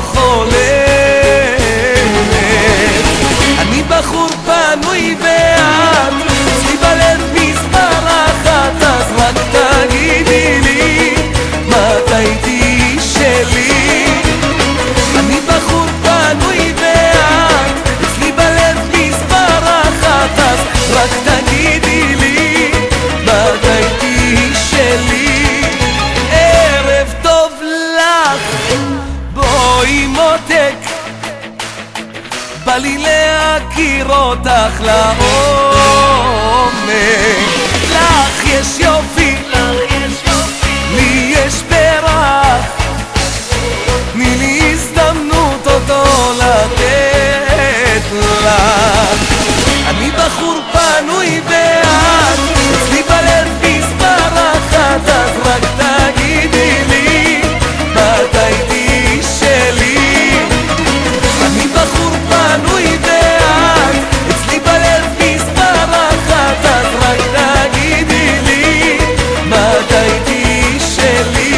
חולף. אני בחור פנוי ואת אצלי בלב מספר אחת, אז רק תגידי לי מתי תהיי שלי. אני בחור פנוי ואת אצלי בלב מספר אחת, אז רק תגידי לי מתי תהיי שלי. ערב טוב לך, בואי מותק, בא לי להכיר אותך לעומק. לך יש יופי, לי יש פרח, תני לי הזדמנות אותו לתת לך. אני בחור פנוי ואת אצלי בלב מספר אחת, אז רק תגידי לי מתי תהיי שלי. אני בחור פנוי ואת אצלי בלב מספר אחת, אז רק תגידי לי מתי תהיי שלי.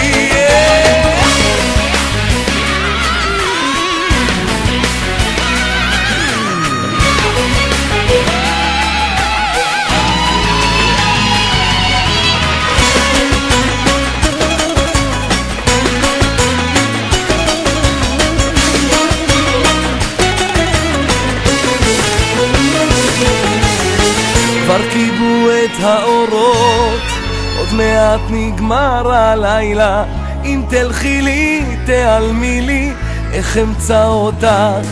כבר כיבו את האורות, עוד מעט נגמר הלילה. אם תלכי לי, תעלמי לי, איך אמצא אותך?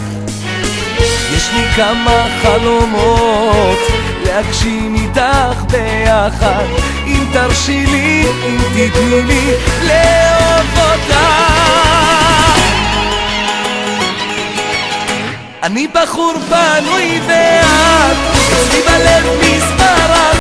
יש לי כמה חלומות להגשים איתך ביחד. אם תרשי לי, אם תתני לי לאהוב אותך. אני בחור פנוי ואת אצלי בלב מספר